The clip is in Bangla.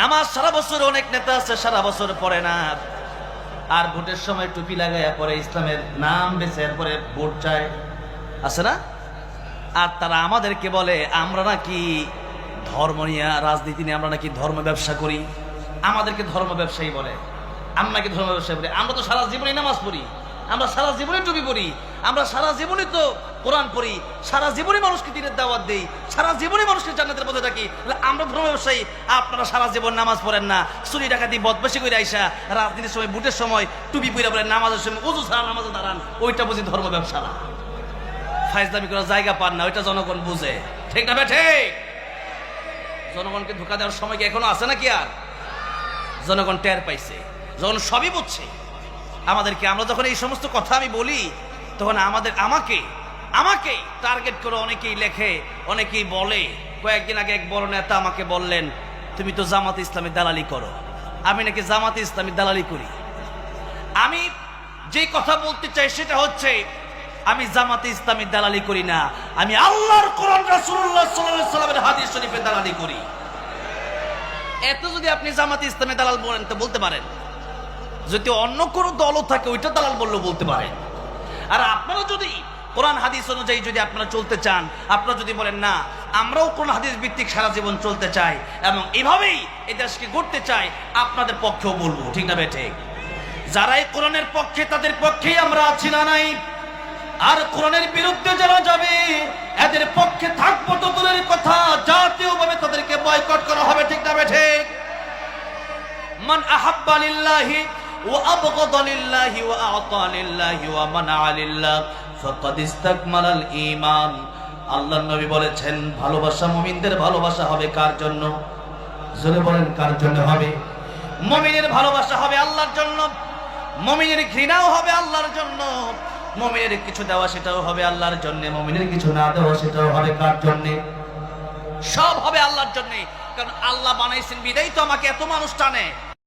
নামাজ সারা বছর অনেক নেতা আছে সারা বছর পড়ে না, আর ভোটের সময় টুপি লাগাইয়া পরে ইসলামের নাম বেছে এরপরে ভোট চায়, আছে না? আর তারা আমাদেরকে বলে আমরা নাকি ধর্ম নিয়ে রাজনীতি নিয়ে আমরা নাকি ধর্ম ব্যবসা করি, আমাদেরকে ধর্ম ব্যবসায়ী বলে। আমরা নাকি ধর্ম ব্যবসায়ী বলি? আমরা তো সারা জীবনই নামাজ পড়ি, আমরা সারা জীবনই টুপি পড়ি, আমরা সারা জীবনই তো কোরআন পড়ি, সারা জীবনই মানুষকে দ্বীনের দাওয়াত দেই, সারা জীবনই মানুষকে জান্নাতের পথে ডাকি। আমরা ধর্ম ব্যবসায়ী, আপনারা সারা জীবন নামাজ পড়েন না, চুরি ডাকাতি বদমাশি করে আইসা রাজনীতির সময় ভোটের সময় টুপি পরে বলেন, নামাজের সময় ওযু ছাড়া নামাজে দাঁড়ান, ওইটা বুঝি ধর্ম ব্যবসা না। ফাইজলামি করার জায়গা পান না, ওইটা জনগণ বুঝে, ঠিক না বেঠে? জনগণকে ধোঁকা দেওয়ার সময় কি এখনো আছে নাকি? আর জনগণ টের পাইছে, যখন সবই বুঝছে আমাদেরকে। আমরা যখন এই সমস্ত কথা আমি বলি তখন আমাকে টার্গেট করে অনেকেই লেখে, অনেকেই বলে। কয়েকদিন আগে এক বড় নেতা আমাকে বললেন, তুমি তো জামাতে ইসলামী দালালি করো। আমি নাকি জামাতে ইসলামী দালালি করি? আমি যে কথা বলতে চাই সেটা হচ্ছে, আমি জামাতে ইসলামী দালালি করি না, আমি আল্লাহর কোরআন রাসূলুল্লাহ সাল্লাল্লাহু আলাইহি ওয়াসাল্লামের হাদিস শরীফে দালালি করি। এত যদি আপনি জামাতে ইসলামী দালাল বলেন তো বলতে পারেন, যদি অন্য কোনো দলও থাকে ওইটা দালাল বললেও বলতে পারেন। আর আপনারা যদি কোরআন হাদিস অনুযায়ী যদি আপনারা চলতে চান, আপনারা যদি বলেন না আমরাও কোরআন হাদিস ভিত্তিক সারা জীবন চলতে চাই এবং এভাবেই এই দেশকে গড়তে চাই, আপনাদের পক্ষেও বলবো, ঠিক না বেঠিক? যারা এই কোরআনের পক্ষে তাদের পক্ষেই আমরা আছি না নাই? আর কোরআনের বিরুদ্ধে যারা যাবে এদের পক্ষে থাকবো তো দূরের কথা, জাতীয়ভাবে তাদেরকে বয়কট করা হবে, ঠিক না বেঠিক? মান আহাব্বা লিল্লাহি ওয়া আবগাদা লিল্লাহি ওয়া আ'তা লিল্লাহি ওয়া মানা'a লিল্লাহ ফাকাদ ইসতাকমালাল ঈমান। আল্লাহর নবী বলেছেন, ভালোবাসা মুমিনদের ভালোবাসা হবে কার জন্য? জোরে বলেন, কার জন্য হবে? মুমিনের ভালোবাসা হবে আল্লাহর জন্য, মুমিনের ঘৃণাও হবে আল্লাহর জন্য, মুমিনের কিছু দেওয়া সেটাও হবে আল্লাহর জন্য, মুমিনের কিছু না দেওয়া সেটাও হবে কার জন্য? সব হবে আল্লাহর জন্য। কারণ আল্লাহ বানাইছেন বিদায় তো আমাকে এত মানুষ টানে।